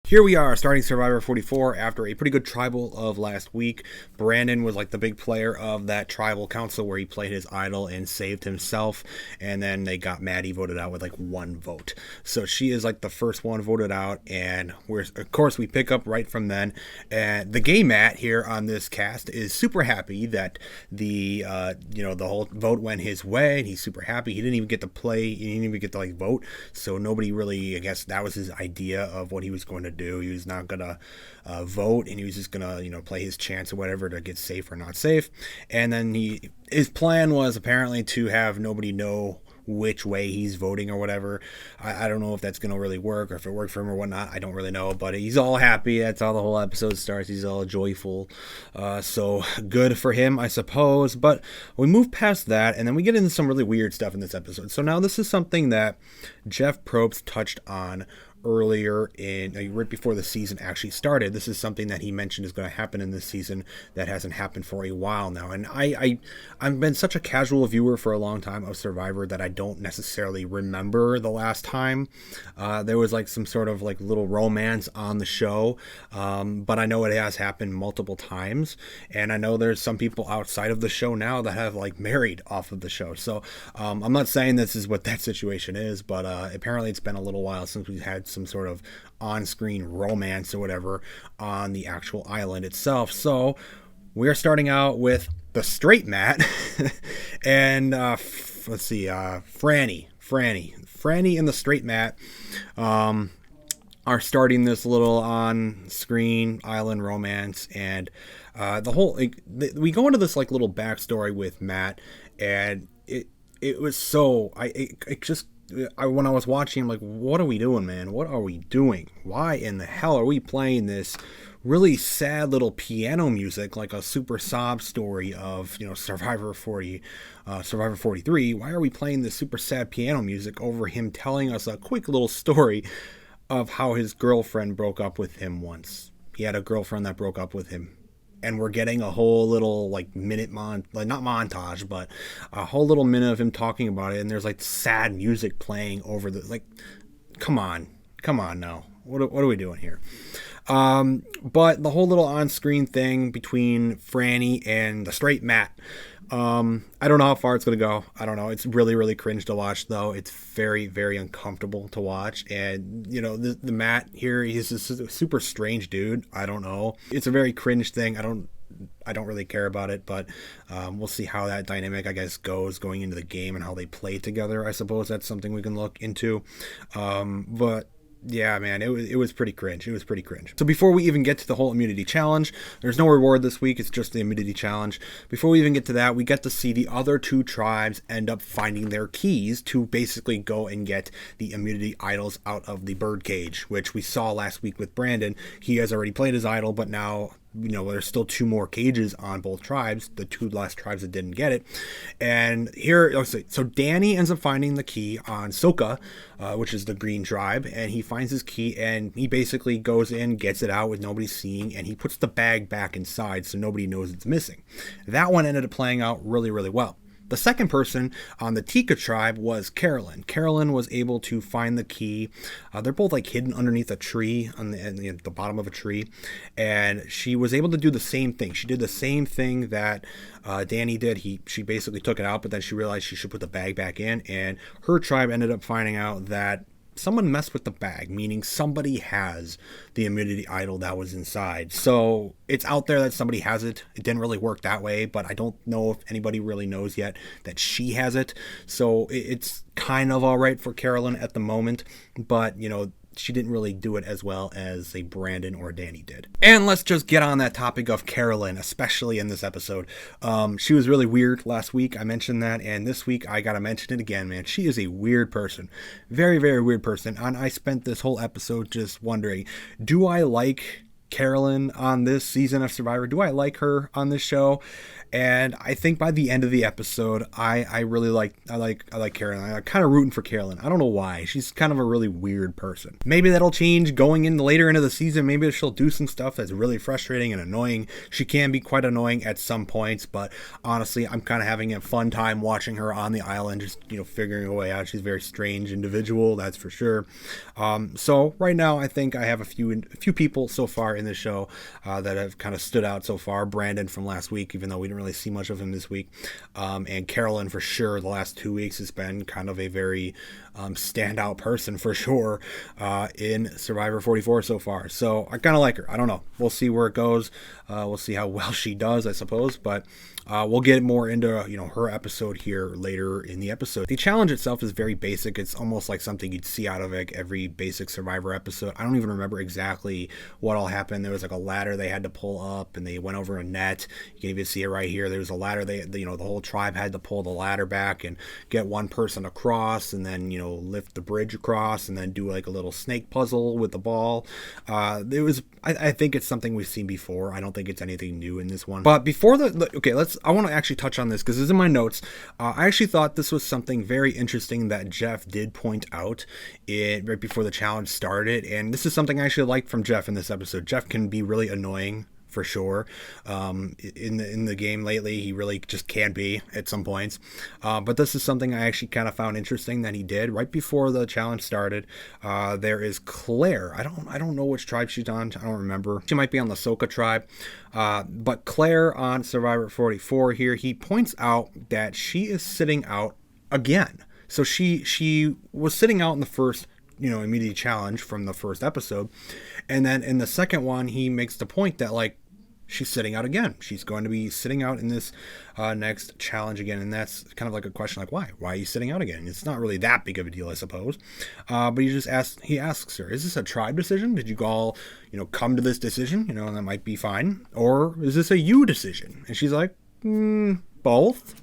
Here we are, starting Survivor 44 after a pretty good tribal of last week. Brandon was like the big player of that tribal council where he played his idol and saved himself. And then they got Maddie voted out with like one vote. So she is like the first one voted out. And of course, we pick up right from then. And the gay Matt here on this cast is super happy that the whole vote went his way. And he's super happy. He didn't even get to play. He didn't even get to vote. So nobody really, I guess that was his idea of what he was going to do. He was not gonna vote, and he was just gonna play his chance or whatever to get safe or not safe. And then his plan was apparently to have nobody know which way he's voting or whatever. I don't know if that's gonna really work or if it worked for him or whatnot. I don't really know, but he's all happy. That's how the whole episode starts. He's all joyful, so good for him, I suppose. But we move past that, and then we get into some really weird stuff in this episode. So now this is something that Jeff Probst touched on earlier right before the season actually started. This is something that he mentioned is going to happen in this season that hasn't happened for a while now. And I've been such a casual viewer for a long time of Survivor that I don't necessarily remember the last time there was some sort of little romance on the show. But I know it has happened multiple times, and I know there's some people outside of the show now that have married off of the show. So I'm not saying this is what that situation is, but apparently it's been a little while since we've had some sort of on-screen romance or whatever on the actual island itself. So we're starting out with the straight Matt and let's see, Franny and the straight Matt are starting this little on-screen island romance, and we go into this little backstory with Matt, and it was so when I was watching, I'm like, what are we doing, man? What are we doing? Why in the hell are we playing this really sad little piano music, like a super sob story of, Survivor 43? Why are we playing this super sad piano music over him telling us a quick little story of how his girlfriend broke up with him once? He had a girlfriend that broke up with him. And we're getting a whole little minute not montage, but a whole little minute of him talking about it. And there's sad music playing over the come on now. What are we doing here? But the whole little on-screen thing between Franny and the straight Matt, I don't know how far it's going to go. I don't know. It's really, really cringe to watch, though. It's very, very uncomfortable to watch. And, the Matt here, he's just a super strange dude. I don't know. It's a very cringe thing. I don't really care about it, but we'll see how that dynamic, I guess, goes going into the game and how they play together. I suppose that's something we can look into. But yeah, man, it was pretty cringe. It was pretty cringe. So before we even get to the whole immunity challenge, there's no reward this week. It's just the immunity challenge. Before we even get to that, we get to see the other two tribes end up finding their keys to basically go and get the immunity idols out of the bird cage, which we saw last week with Brandon. He has already played his idol, but now there's still two more cages on both tribes, the two last tribes that didn't get it. And here, so Danny ends up finding the key on Soka, which is the green tribe, and he finds his key, and he basically goes in, gets it out with nobody seeing, and he puts the bag back inside so nobody knows it's missing. That one ended up playing out really, really well. The second person on the Tika tribe was Carolyn. Carolyn was able to find the key. They're both hidden underneath a tree on the bottom of a tree, and she was able to do the same thing. She did the same thing that Danny did. She basically took it out, but then she realized she should put the bag back in, and her tribe ended up finding out that someone messed with the bag, meaning somebody has the immunity idol that was inside. So it's out there that somebody has it. It didn't really work that way, but I don't know if anybody really knows yet that she has it. So it's kind of all right for Carolyn at the moment, but she didn't really do it as well as say Brandon or Danny did. And let's just get on that topic of Carolyn, especially in this episode. She was really weird last week. I mentioned that, and this week I gotta mention it again, man. She is a weird person. Very, very weird person. And I spent this whole episode just wondering, do I like Carolyn on this season of Survivor? Do I like her on this show? And I think by the end of the episode, I really like Carolyn. I'm kind of rooting for Carolyn. I don't know why. She's kind of a really weird person. Maybe that'll change going in later into the season. Maybe she'll do some stuff that's really frustrating and annoying. She can be quite annoying at some points, but honestly, I'm kind of having a fun time watching her on the island, just figuring a way out. She's a very strange individual, that's for sure. So right now, I think I have a few people so far in the show that have kind of stood out so far. Brandon from last week, even though we didn't really see much of him this week, and Carolyn for sure. The last 2 weeks has been kind of a very standout person for sure in Survivor 44 so far. So I kind of like her. I don't know. We'll see where it goes. We'll see how well she does, I suppose. But we'll get more into her episode here later in the episode. The challenge itself is very basic. It's almost like something you'd see out of like every basic Survivor episode. I don't even remember exactly what all happened. There was like a ladder they had to pull up, and they went over a net. You can even see it right here. There was a ladder. The whole tribe had to pull the ladder back and get one person across, and then lift the bridge across, and then do like a little snake puzzle with the ball. I think it's something we've seen before. I don't think it's anything new in this one. But before I want to actually touch on this because this is in my notes. I actually thought this was something very interesting that Jeff did point out right before the challenge started, and this is something I actually liked from Jeff in this episode. Jeff can be really annoying for sure. In the game lately, he really just can be at some points. But this is something I actually kind of found interesting that he did right before the challenge started. There is Claire. I don't know which tribe she's on. I don't remember. She might be on the Soka tribe. But Claire on Survivor 44 here, he points out that she is sitting out again. So she was sitting out in the first immunity challenge from the first episode, and then in the second one he makes the point that like she's sitting out again. She's going to be sitting out in this next challenge again, and that's kind of like a question like, why are you sitting out again? It's not really that big of a deal, I suppose. But he asks her, is this a tribe decision? Did you all come to this decision, and that might be fine, or is this a you decision? And she's like, both.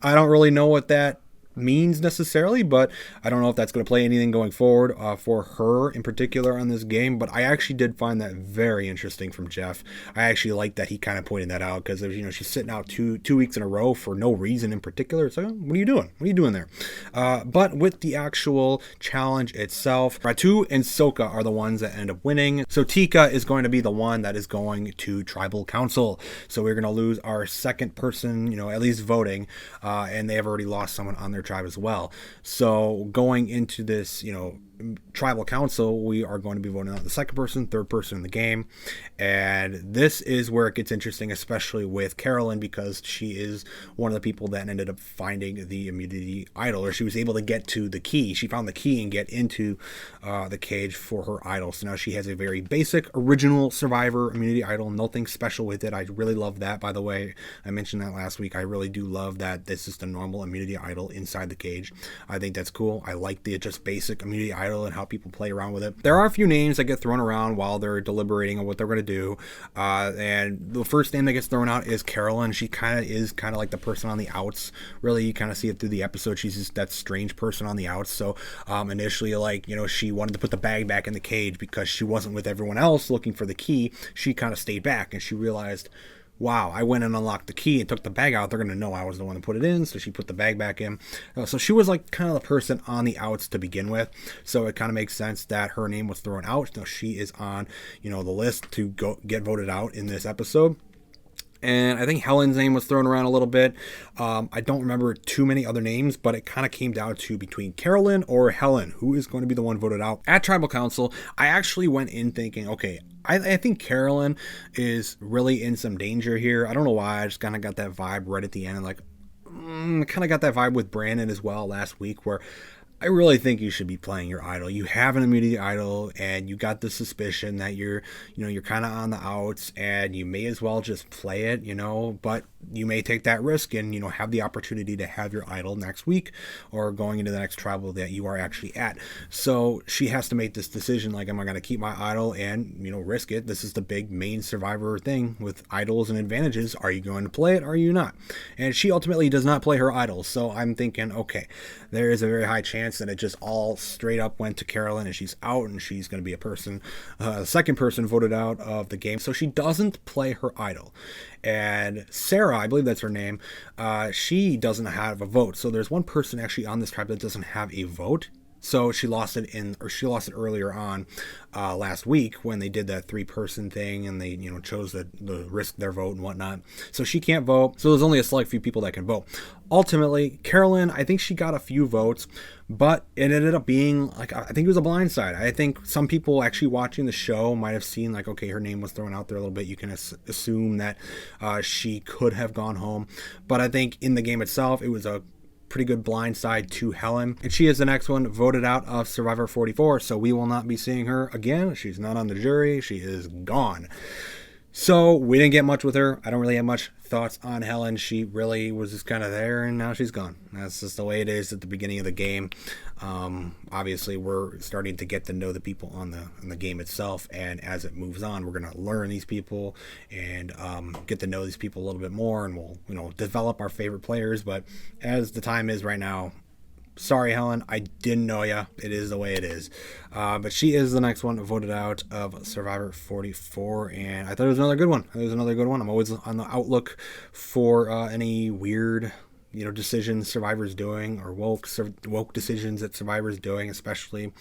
I don't really know what that means necessarily, but I don't know if that's going to play anything going forward for her in particular on this game. But I actually did find that very interesting from Jeff. I actually like that he kind of pointed that out, because she's sitting out two weeks in a row for no reason in particular. It's like, what are you doing there? But with the actual challenge itself, Ratu and Soka are the ones that end up winning. So Tika is going to be the one that is going to Tribal Council. So we're going to lose our second person, at least voting, and they have already lost someone on their tribe as well. So going into this, Tribal Council, we are going to be voting out the second person, third person in the game. And this is where it gets interesting, especially with Carolyn, because she is one of the people that ended up finding the immunity idol, or she was able to get to the key. She found the key and get into the cage for her idol. So now she has a very basic, original Survivor immunity idol. Nothing special with it. I really love that, by the way. I mentioned that last week. I really do love that this is the normal immunity idol inside the cage. I think that's cool. I like the just basic immunity idol and how people play around with it. There are a few names that get thrown around while they're deliberating on what they're going to do, and the first name that gets thrown out is Carolyn. She kind of like the person on the outs. Really, you kind of see it through the episode. She's just that strange person on the outs. So initially, she wanted to put the bag back in the cage because she wasn't with everyone else looking for the key. She kind of stayed back, and she realized, wow, I went and unlocked the key and took the bag out. They're going to know I was the one to put it in. So she put the bag back in. So she was like kind of the person on the outs to begin with. So it kind of makes sense that her name was thrown out. Now she is on, the list to get voted out in this episode. And I think Helen's name was thrown around a little bit. I don't remember too many other names, but it kind of came down to between Carolyn or Helen, who is going to be the one voted out. At Tribal Council, I actually went in thinking, okay, I think Carolyn is really in some danger here. I don't know why. I just kind of got that vibe right at the end. And kind of got that vibe with Brandon as well last week, where I really think you should be playing your idol. You have an immunity idol, and you got the suspicion that you're kind of on the outs, and you may as well just play it, but you may take that risk and, have the opportunity to have your idol next week or going into the next tribal that you are actually at. So she has to make this decision, like, am I going to keep my idol and, risk it? This is the big main Survivor thing with idols and advantages. Are you going to play it or are you not? And she ultimately does not play her idol. So I'm thinking, okay, there is a very high chance chance that it just all straight up went to Carolyn and she's out and she's going to be a person, second person voted out of the game. So she doesn't play her idol. And Sarah, I believe that's her name, she doesn't have a vote. So there's one person actually on this tribe that doesn't have a vote. So she lost it earlier on last week when they did that 3-person thing and they, chose to risk their vote and whatnot. So she can't vote. So there's only a select few people that can vote. Ultimately, Carolyn, I think she got a few votes, but it ended up being I think it was a blindside. I think some people actually watching the show might have seen okay, her name was thrown out there a little bit. You can assume that she could have gone home. But I think in the game itself, it was a pretty good blindside to Helen, and she is the next one voted out of Survivor 44, so we will not be seeing her again. She's not on the jury. She is gone. So we didn't get much with her. I don't really have much thoughts on Helen. She really was just kind of there, and now she's gone. That's just the way it is at the beginning of the game. Obviously, we're starting to get to know the people on the game itself, and as it moves on, we're going to learn these people and get to know these people a little bit more, and we'll develop our favorite players. But as the time is right now, sorry, Helen, I didn't know ya. It is the way it is. But she is the next one voted out of Survivor 44, and I thought it was another good one. I'm always on the outlook for any weird, decisions Survivor's doing, or woke decisions that Survivor's doing, especially.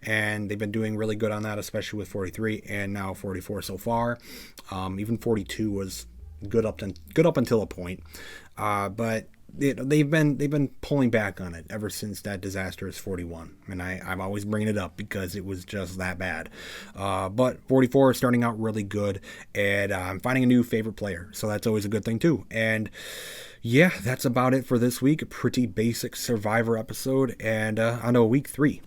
And they've been doing really good on that, especially with 43 and now 44 so far. Even 42 was good up until a point. But they've been pulling back on it ever since that disastrous 41, and I'm always bringing it up because it was just that bad. But 44 is starting out really good, and I'm finding a new favorite player, so that's always a good thing too. And yeah, that's about it for this week. A pretty basic Survivor episode, and on to week 3.